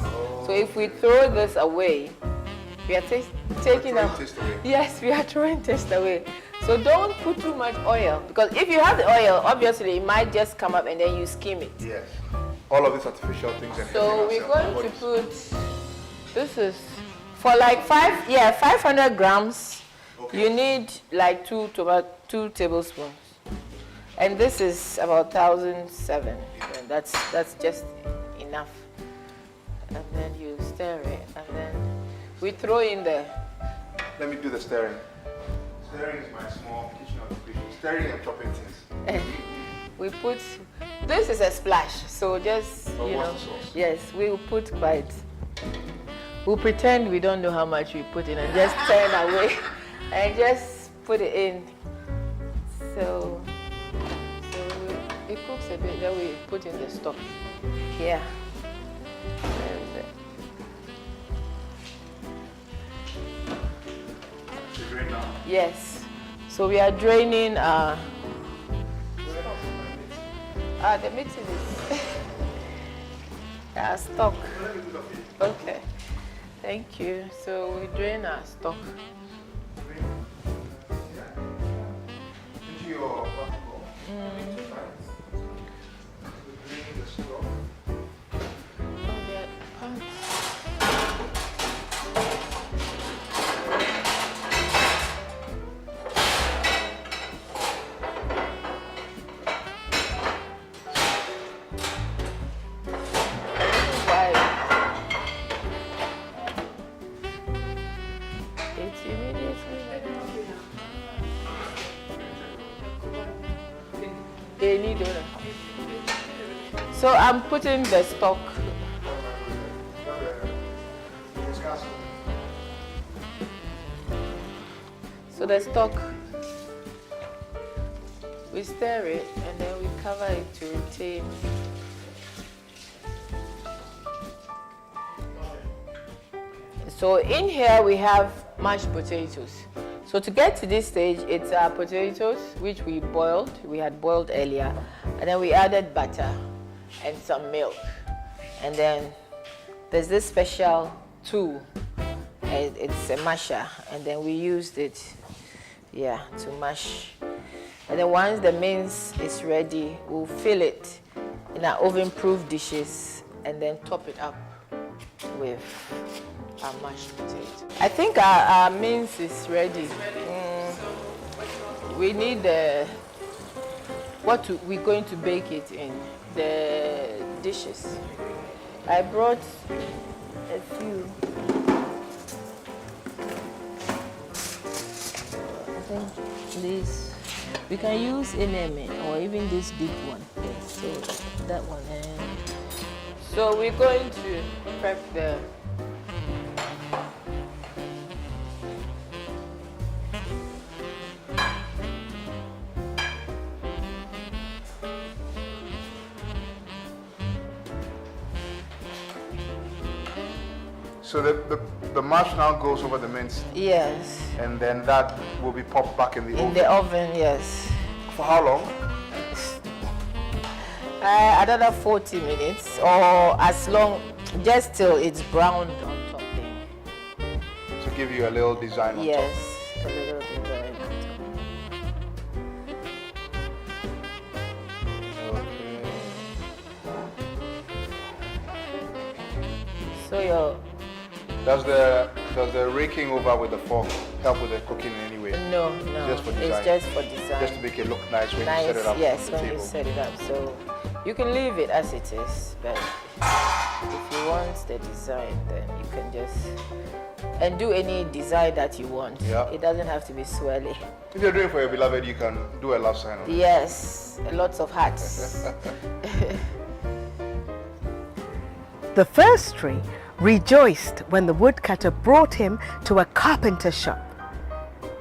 So if we throw this away, we are taking throwing out. taste away. Yes, we are throwing taste away. So don't put too much oil because if you have the oil, obviously it might just come up and then you skim it. Yes. All of these artificial things. And So we're chemicals going and to bodies. put, this is for like 500 grams. Okay. You need like 2 tablespoons. And this is about 1,007. And that's just enough. And then you stir it, and then we throw in the. Let me do the stirring. Stirring is my small kitchen occupation. Stirring and chopping things. we put, this is a splash, so just, Oh, you what's know, the sauce? yes, we will put quite, we'll pretend we don't know how much we put in and just turn away and just put it in. So it cooks a bit, then we put in the stock here. There is it. You drain now? Yes. So we are draining the meat is our stock. Okay. Thank you. So we drain our stock. Into your bowl. Drain the stock. Oh, yeah. It's immediately any donor. So I'm putting the stock. So the stock, we stir it and then we cover it to retain. So in here we have mashed potatoes. So to get to this stage, it's our potatoes, which we boiled. We had boiled earlier. And then we added butter and some milk. And then there's this special tool. It's a masher. And then we used it, to mash. And then once the mince is ready, we'll fill it in our oven-proof dishes and then top it up with our mashed potato. I think our mince is ready. We need we're going to bake it in, the dishes. I brought a few. I think these, we can use ineme or even this big one. Yes, so that one. So we're going to prep the So the mash now goes over the mince, yes. and then that will be popped back in the oven. In the oven, yes. For how long? Another 40 minutes or as long, just till it's browned on top there. To give you a little design on Yes, top. a little design on top. So your Does the raking over with the fork help with the cooking in any way? no, Just for design. it's just for design. Just to make it look nice when Nice, you set it up yes, on the when table. you set it up. So you can leave it as it is, but if you want the design, then you can just and do any design that you want. Yeah. It doesn't have to be swirly. If you're doing it for your beloved, you can do a love sign on it. Yes, lots of hats. The first tree rejoiced when the woodcutter brought him to a carpenter shop.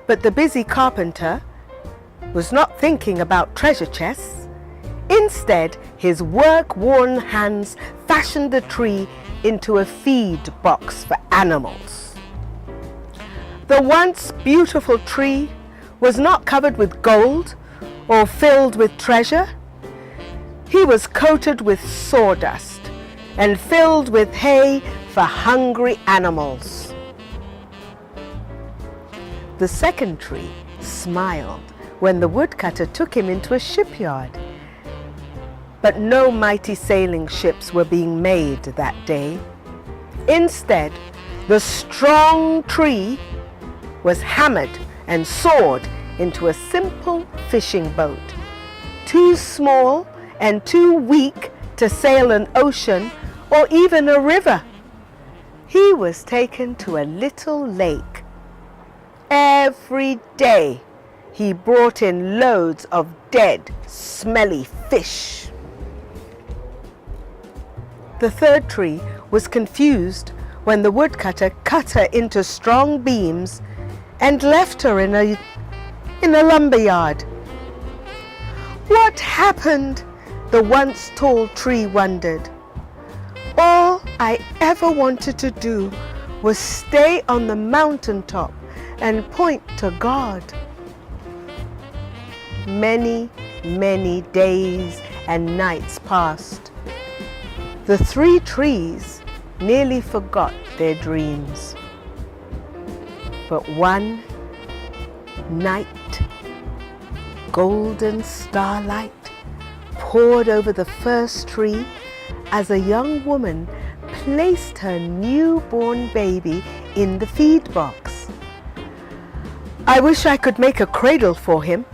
But the busy carpenter was not thinking about treasure chests. Instead, his work-worn hands fashioned the tree into a feed box for animals. The once beautiful tree was not covered with gold or filled with treasure. He was coated with sawdust and filled with hay for hungry animals. The second tree smiled when the woodcutter took him into a shipyard. But no mighty sailing ships were being made that day. Instead, the strong tree was hammered and sawed into a simple fishing boat, too small and too weak to sail an ocean or even a river. He was taken to a little lake. Every day he brought in loads of dead, smelly fish. The third tree was confused when the woodcutter cut her into strong beams and left her in a lumberyard. What happened? The once tall tree wondered. All I ever wanted to do was stay on the mountaintop and point to God. Many, many days and nights passed. The three trees nearly forgot their dreams. But one night, golden starlight poured over the first tree as a young woman placed her newborn baby in the feed box. "I wish I could make a cradle for him,"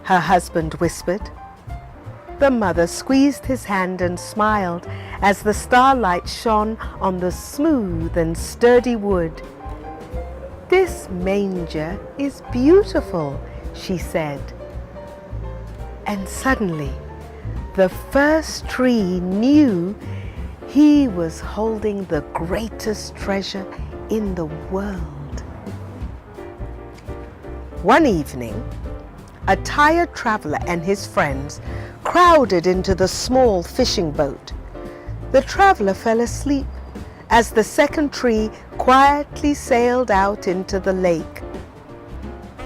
her husband whispered. The mother squeezed his hand and smiled as the starlight shone on the smooth and sturdy wood. "This manger is beautiful," she said. And suddenly, the first tree knew he was holding the greatest treasure in the world. One evening, a tired traveler and his friends crowded into the small fishing boat. The traveler fell asleep as the second tree quietly sailed out into the lake.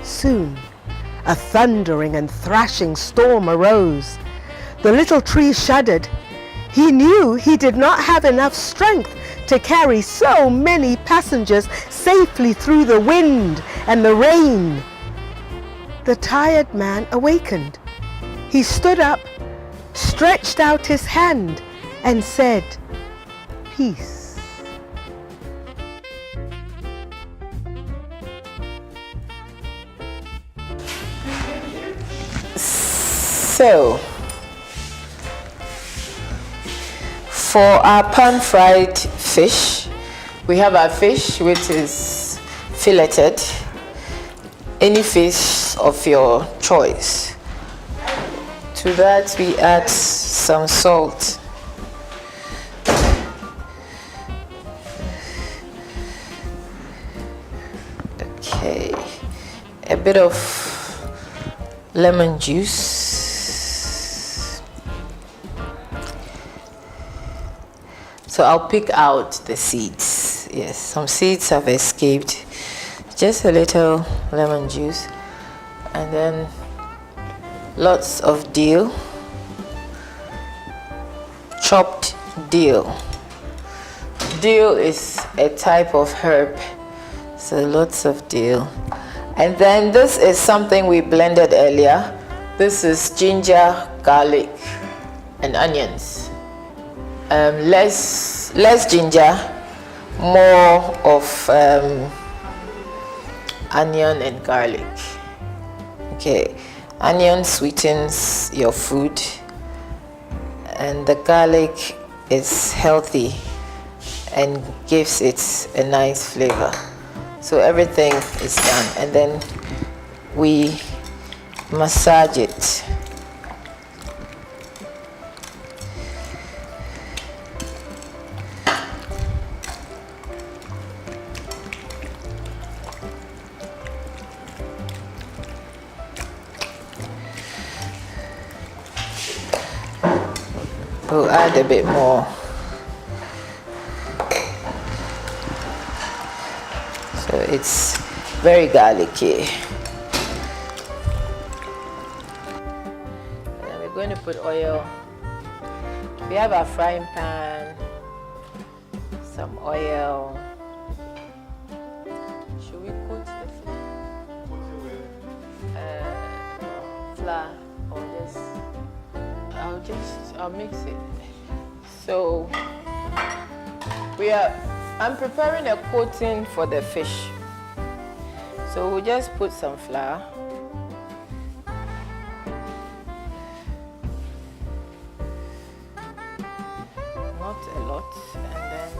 Soon, a thundering and thrashing storm arose. The little tree shuddered. He knew he did not have enough strength to carry so many passengers safely through the wind and the rain. The tired man awakened. He stood up, stretched out his hand, and said, "Peace." So, for our pan-fried fish, we have our fish which is filleted. Any fish of your choice. To that we add some salt. Okay, a bit of lemon juice. So I'll pick out the seeds. Yes, some seeds have escaped. Just a little lemon juice, and then lots of dill, chopped dill. Dill is a type of herb, so lots of dill. And then this is something we blended earlier. This is ginger, garlic, and onions. Less ginger, more of onion and garlic. Okay, onion sweetens your food, and the garlic is healthy and gives it a nice flavor. So everything is done, and then we massage it. We'll add a bit more. So it's very garlicky. And then we're going to put oil. We have our frying pan, some oil. Should we coat the fish? Flour or just? I'll mix it. So I'm preparing a coating for the fish. So we'll just put some flour. Not a lot, and then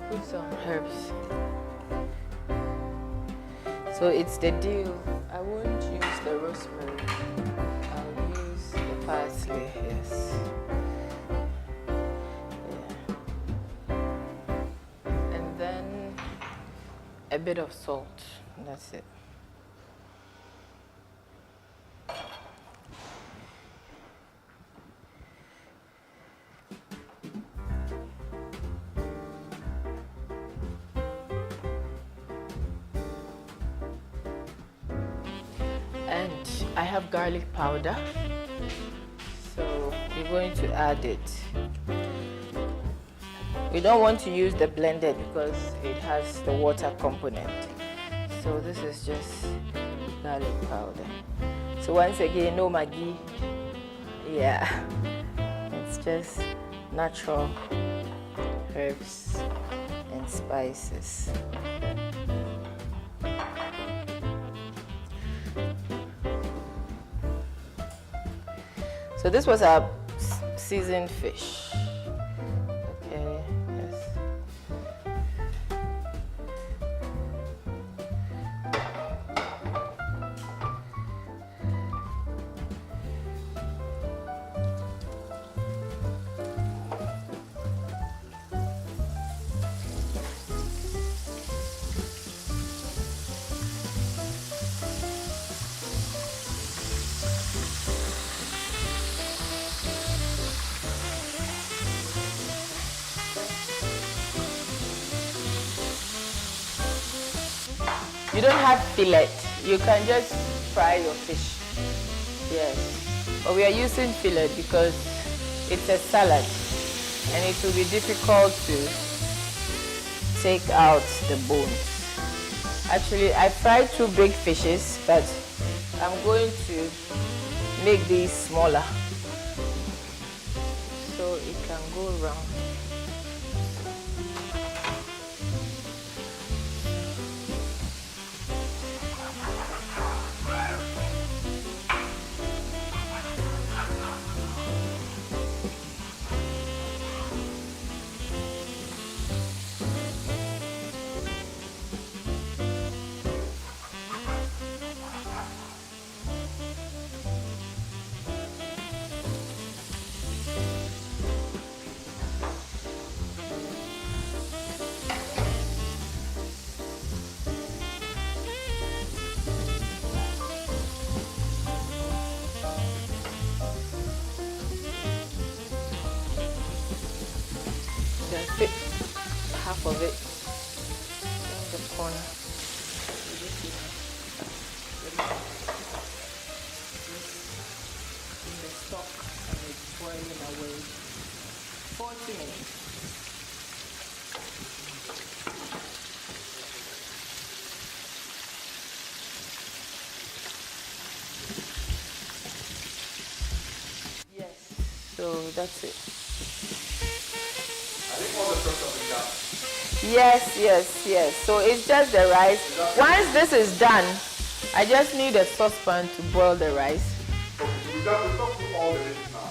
put some herbs. So it's the dill. I won't use rosemary. I'll use the parsley, yes. Yeah. And then a bit of salt. That's it. And I have garlic powder, so we're going to add it. We don't want to use the blended because it has the water component. So this is just garlic powder. So once again, no Maggi. Yeah, it's just natural herbs and spices. So this was our seasoned fish. Okay, yes. You don't have fillet. You can just fry your fish. Yes. But we are using fillet because it's a salad and it will be difficult to take out the bones. Actually, I fried 2 big fishes, but I'm going to make these smaller so it can go around. Fit half of it in the corner. In the stock and it's boiling away. 40 minutes. Yes, so that's it. Yes. So it's just the rice. Once this is done, I just need a saucepan to boil the rice. Okay, so we don't do all the dishes now.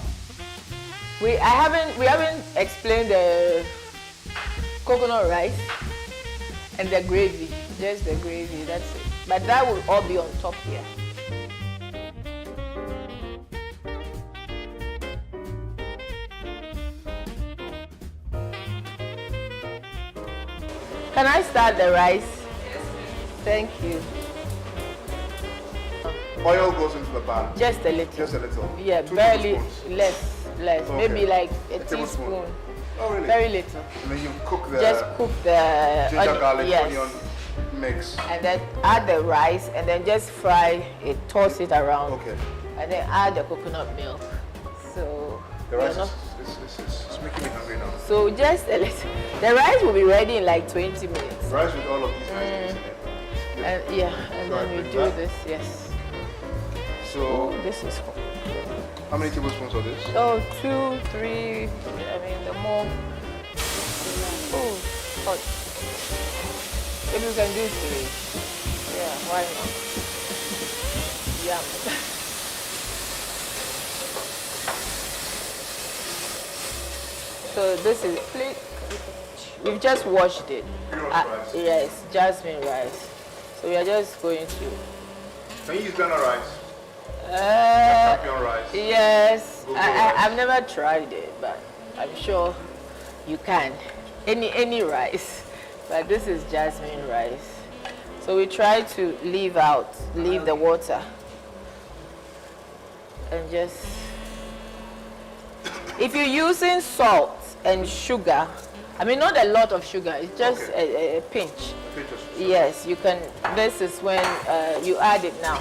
We haven't explained the coconut rice and the gravy. Just the gravy, that's it. But that will all be on top here. Can I start the rice? Yes. Thank you. Oil goes into the pan. Just a little. Just a little. Yeah, 2 barely, tablespoons. less. Okay. Maybe like a tablespoon. teaspoon. Oh, really? Very little. And then you cook the Just cook the ginger garlic yes. onion mix. And then add the rice and then just fry it, toss it around. Okay. And then add the coconut milk. So The rice you're not- is making me hungry now. So just a little. The rice will be ready in like 20 minutes. Rice with all of these nice things in it. And So I then we bring do that. this, yes. So, This is cool. how many tablespoons of this? Oh, 2, 3, I mean the more. Oh, hot. Maybe we can do 3. Yeah, why not? Yum. So this is plate. We've just washed it. Rice. Yes, jasmine rice. So we are just going to. Can you use Ghana rice? Champion rice. Yes, Google rice. I've never tried it, but I'm sure you can. Any rice, but this is jasmine rice. So we try to leave the water, and just, if you're using salt and sugar, I mean not a lot of sugar, it's just Okay. a pinch. Pictures. Yes, you can. This is when you add it now.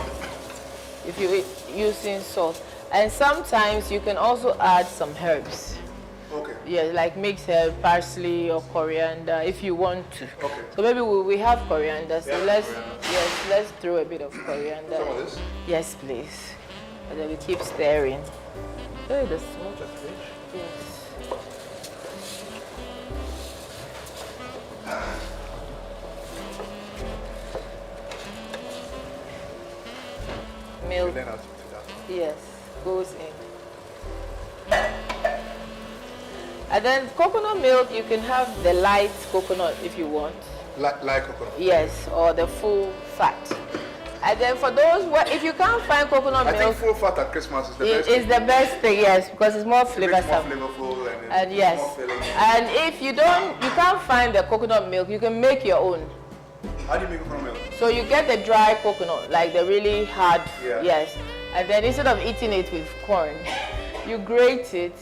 If you're using salt, and sometimes you can also add some herbs. Okay. Yeah, like mixed herb, parsley or coriander, if you want to. Okay. So maybe we have coriander. So Yeah, let's coriander. let's throw a bit of coriander. Some of this? Yes, please. And then we keep stirring. Hey, the smoke. Just fish. Yes. Milk. Then I'll do that. Yes, goes in. And then coconut milk, you can have the light coconut if you want. Like coconut. Yes, or the full fat. And then for those, if you can't find coconut I think milk, full fat at Christmas is the it best. is the best thing, yes, because it's more It's more flavorsome. flavorful and And it's yes, more filling. and if you can't find the coconut milk, you can make your own. How do you make coconut milk? So you get the dry coconut, like the really hard, Yeah. yes. And then instead of eating it with corn, you grate it,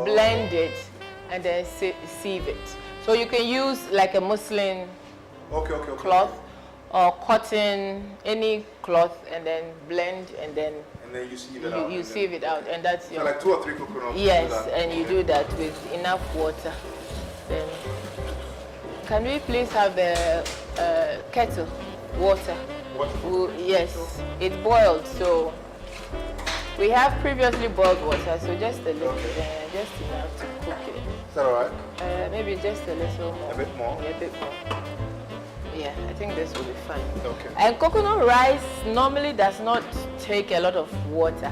blend it, and then sieve it. So you can use like a muslin Okay. cloth or cotton, any cloth, and then blend, and then And then you sieve it out. you and sieve it out, and that's So your, like 2 or 3 coconuts. yes, do that. and you do that with enough water. Then, can we please have the kettle water? What? Yes, it boiled, so we have previously boiled water, so just a little, just enough to cook it. Is that alright? Maybe just a little more. A bit more? Yeah, a bit more. Yeah, I think this will be fine. Okay. And coconut rice normally does not take a lot of water.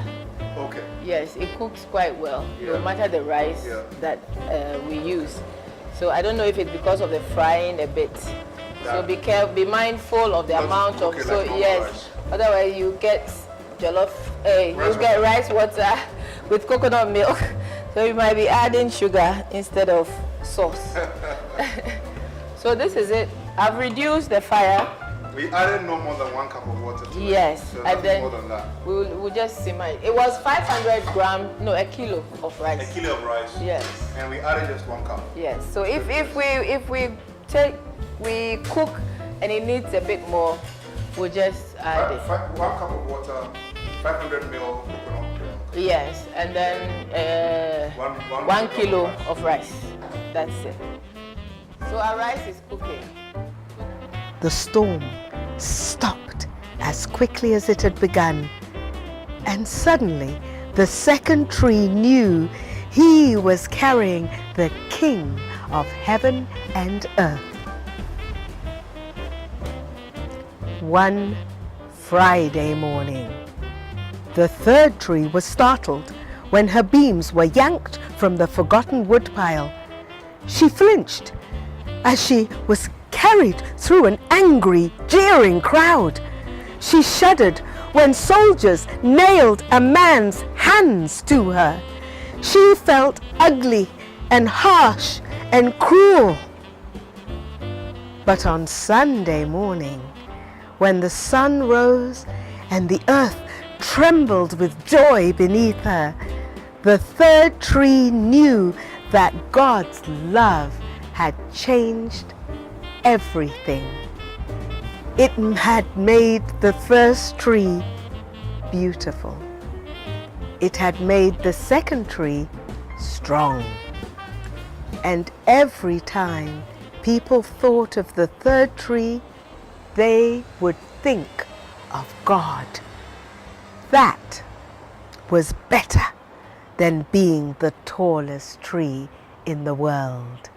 Okay. Yes, it cooks quite well, no Yeah. matter the rice Yeah. that we use. So I don't know if it's because of the frying a bit. So be mindful of the Not amount of, cook it so like normal yes, rice. otherwise you get jollof, you get rice water with coconut milk. So you might be adding sugar instead of sauce. So this is it. I've reduced the fire. We added no more than 1 cup of water to Yes, it. So and nothing then more than that. we'll just simmer it. It was 500 grams, no, a kilo of A rice. kilo of rice. Yes. And we added just 1 cup. Yes. So if we cook and it needs a bit more, we'll just add it. 1 cup of water, 500 ml coconut milk. Yes, and then One 1 kilo of rice. That's it. So our rice is cooking. The storm stopped as quickly as it had begun, and suddenly the second tree knew he was carrying the King of heaven and earth. One Friday morning, the third tree was startled when her beams were yanked from the forgotten woodpile. She flinched as she was carried through an angry, jeering crowd. She shuddered when soldiers nailed a man's hands to her. She felt ugly and harsh and cruel. But on Sunday morning, when the sun rose and the earth trembled with joy beneath her, the third tree knew that God's love had changed everything. It had made the first tree beautiful. It had made the second tree strong. And every time people thought of the third tree, they would think of God. That was better than being the tallest tree in the world.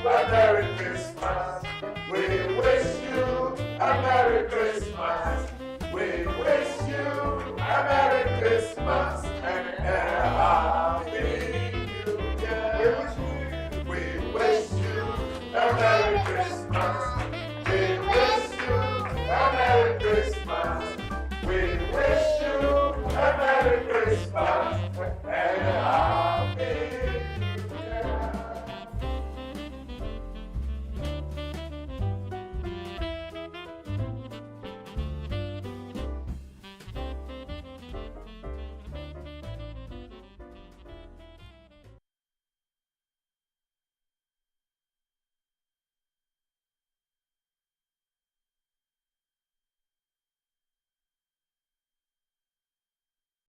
a Merry Christmas. We wish you a Merry Christmas. We wish you a Merry Christmas and a Happy New Year. We wish you a Merry Christmas.